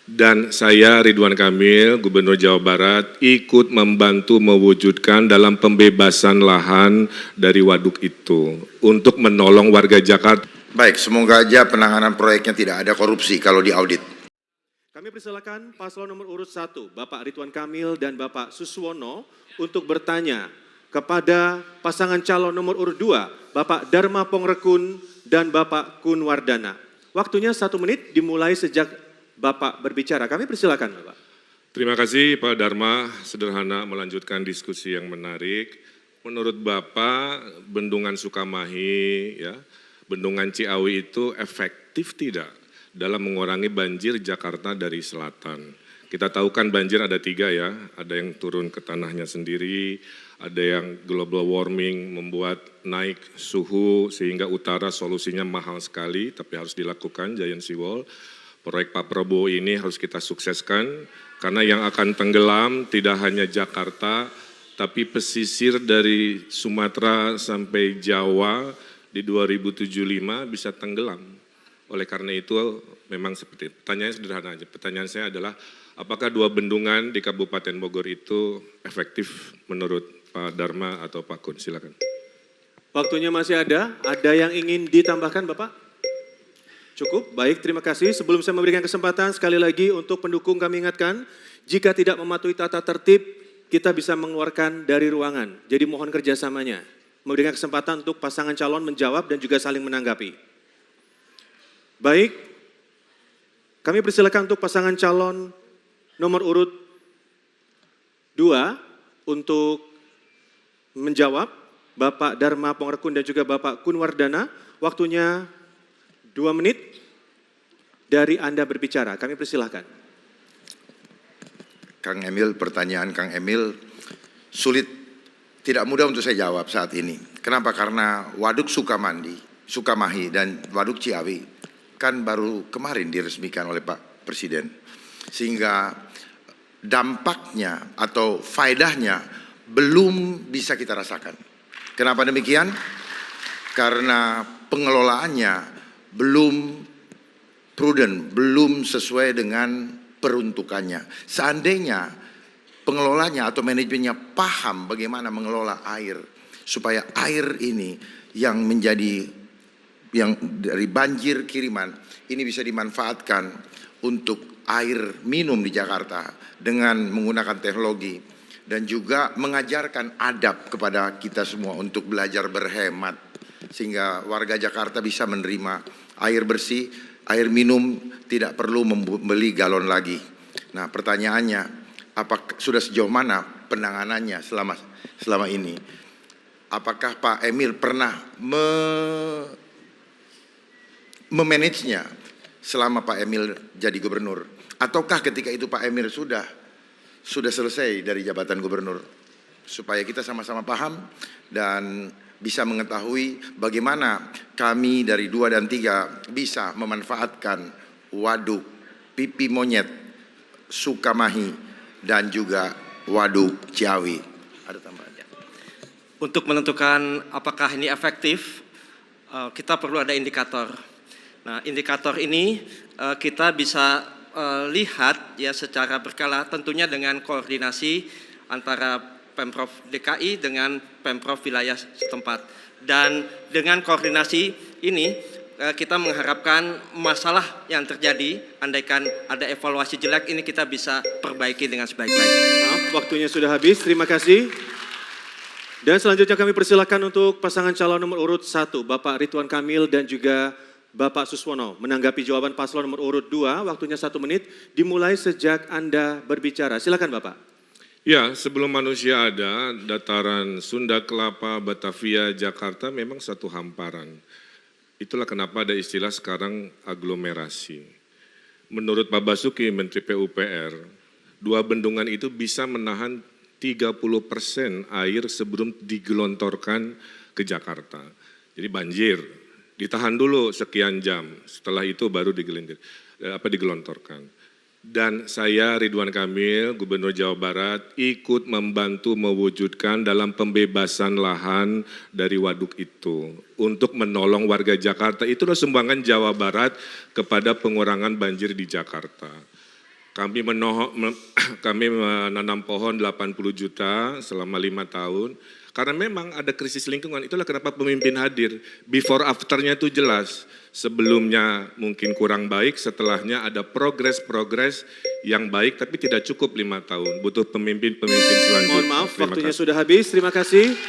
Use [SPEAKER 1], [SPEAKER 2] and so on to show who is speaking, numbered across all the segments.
[SPEAKER 1] Dan saya Ridwan Kamil, Gubernur Jawa Barat, ikut membantu mewujudkan dalam pembebasan lahan dari waduk itu untuk menolong warga Jakarta.
[SPEAKER 2] Baik, semoga aja penanganan proyeknya tidak ada korupsi kalau diaudit.
[SPEAKER 3] Kami persilakan paslon nomor urut 1, Bapak Ridwan Kamil dan Bapak Suswono untuk bertanya kepada pasangan calon nomor urut 2, Bapak Dharma Pongrekun dan Bapak Kun Wardana. Waktunya 1 menit dimulai sejak Bapak berbicara. Kami persilakan, Bapak.
[SPEAKER 1] Terima kasih Pak Dharma, sederhana melanjutkan diskusi yang menarik. Menurut Bapak, Bendungan Sukamahi, ya, Bendungan Ciawi itu efektif tidak dalam mengurangi banjir Jakarta dari selatan? Kita tahu kan banjir ada 3 ya, ada yang turun ke tanahnya sendiri, ada yang global warming membuat naik suhu sehingga utara solusinya mahal sekali, tapi harus dilakukan, giant seawall. Proyek Pak Prabowo ini harus kita sukseskan, karena yang akan tenggelam tidak hanya Jakarta, tapi pesisir dari Sumatera sampai Jawa di 2075 bisa tenggelam. Oleh karena itu memang seperti itu. Pertanyaannya sederhana aja. Pertanyaan saya adalah, apakah 2 bendungan di Kabupaten Bogor itu efektif menurut Pak Dharma atau Pak Kun? Silakan.
[SPEAKER 3] Waktunya masih ada yang ingin ditambahkan, Bapak? Cukup, baik, terima kasih. Sebelum saya memberikan kesempatan, sekali lagi untuk pendukung kami ingatkan, jika tidak mematuhi tata tertib, kita bisa mengeluarkan dari ruangan. Jadi mohon kerjasamanya. Memberikan kesempatan untuk pasangan calon menjawab dan juga saling menanggapi. Baik, kami persilakan untuk pasangan calon nomor urut 2 untuk menjawab, Bapak Dharma Pongrekun dan juga Bapak Kun Wardana. Waktunya 2 menit dari Anda berbicara. Kami persilahkan.
[SPEAKER 2] Kang Emil, pertanyaan Kang Emil sulit, tidak mudah untuk saya jawab saat ini. Kenapa? Karena Waduk Sukamahi dan Waduk Ciawi kan baru kemarin diresmikan oleh Pak Presiden. Sehingga dampaknya atau faedahnya belum bisa kita rasakan. Kenapa demikian? Karena pengelolaannya belum prudent, belum sesuai dengan peruntukannya. Seandainya pengelolanya atau manajemennya paham bagaimana mengelola air, supaya air ini yang dari banjir kiriman, ini bisa dimanfaatkan untuk air minum di Jakarta dengan menggunakan teknologi, dan juga mengajarkan adab kepada kita semua untuk belajar berhemat, sehingga warga Jakarta bisa menerima air bersih, air minum, tidak perlu membeli galon lagi. Nah, pertanyaannya, sudah sejauh mana penanganannya selama ini? Apakah Pak Emil pernah memanagenya selama Pak Emil jadi gubernur? Ataukah ketika itu Pak Emil sudah selesai dari jabatan gubernur? Supaya kita sama-sama paham dan bisa mengetahui bagaimana kami dari 2 dan 3 bisa memanfaatkan waduk Pipi Monyet, Sukamahi, dan juga waduk Ciawi. Ada tambahan?
[SPEAKER 4] Untuk menentukan apakah ini efektif, kita perlu ada indikator. Nah, indikator ini kita bisa lihat ya secara berkala, tentunya dengan koordinasi antara Pemprov DKI dengan Pemprov wilayah setempat. Dan dengan koordinasi ini kita mengharapkan masalah yang terjadi, andaikan ada evaluasi jelek, ini kita bisa perbaiki dengan sebaik-baiknya.
[SPEAKER 3] Maaf, waktunya sudah habis, terima kasih. Dan selanjutnya kami persilakan untuk pasangan calon nomor urut 1, Bapak Ridwan Kamil dan juga Bapak Suswono. Menanggapi jawaban paslon nomor urut 2, waktunya 1 menit, dimulai sejak Anda berbicara. Silakan Bapak.
[SPEAKER 1] Ya, sebelum manusia ada, dataran Sunda Kelapa, Batavia, Jakarta memang satu hamparan. Itulah kenapa ada istilah sekarang aglomerasi. Menurut Pak Basuki, Menteri PUPR, 2 bendungan itu bisa menahan 30% air sebelum digelontorkan ke Jakarta. Jadi banjir, ditahan dulu sekian jam, setelah itu baru digelontorkan. Dan saya Ridwan Kamil, Gubernur Jawa Barat, ikut membantu mewujudkan dalam pembebasan lahan dari waduk itu untuk menolong warga Jakarta. Itulah sumbangan Jawa Barat kepada pengurangan banjir di Jakarta. Kami menanam pohon 80 juta selama 5 tahun. Karena memang ada krisis lingkungan, itulah kenapa pemimpin hadir. Before afternya itu jelas. Sebelumnya mungkin kurang baik, setelahnya ada progres-progres yang baik, tapi tidak cukup 5 tahun. Butuh pemimpin-pemimpin selanjutnya.
[SPEAKER 3] Mohon maaf,
[SPEAKER 1] Terima
[SPEAKER 3] waktunya
[SPEAKER 1] kasih.
[SPEAKER 3] sudah habis. Terima kasih.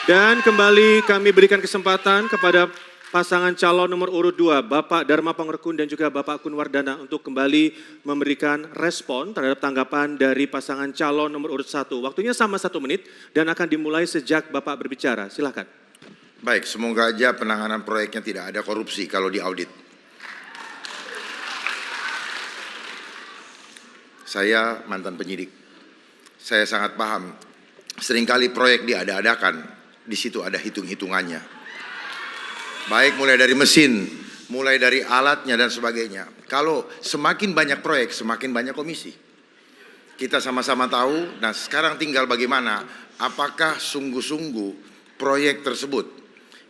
[SPEAKER 3] Dan kembali kami berikan kesempatan kepada pasangan calon nomor urut 2, Bapak Dharma Pangrekun dan juga Bapak Kun Wardana untuk kembali memberikan respon terhadap tanggapan dari pasangan calon nomor urut 1. Waktunya sama 1 menit dan akan dimulai sejak Bapak berbicara. Silakan.
[SPEAKER 2] Baik, semoga aja penanganan proyeknya tidak ada korupsi kalau diaudit. Saya mantan penyidik. Saya sangat paham. Seringkali proyek diada-adakan, di situ ada hitung-hitungannya. Baik mulai dari mesin, mulai dari alatnya dan sebagainya. Kalau semakin banyak proyek, semakin banyak komisi. Kita sama-sama tahu, nah sekarang tinggal bagaimana, apakah sungguh-sungguh proyek tersebut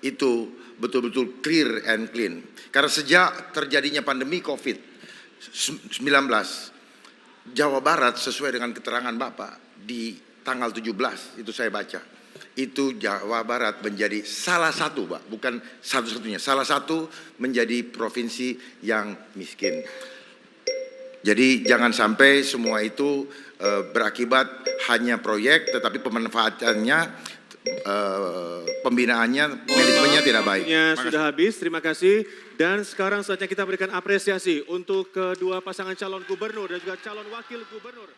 [SPEAKER 2] itu betul-betul clear and clean. Karena sejak terjadinya pandemi COVID-19, Jawa Barat sesuai dengan keterangan Bapak di tanggal 17, itu saya baca. Itu Jawa Barat menjadi salah satu, Pak, bukan satu-satunya, salah satu menjadi provinsi yang miskin. Jadi jangan sampai semua itu berakibat hanya proyek, tetapi pemanfaatannya, pembinaannya, manajemennya tidak baik.
[SPEAKER 3] Waktunya sudah habis, terima kasih. Dan sekarang saatnya kita berikan apresiasi untuk kedua pasangan calon gubernur dan juga calon wakil gubernur.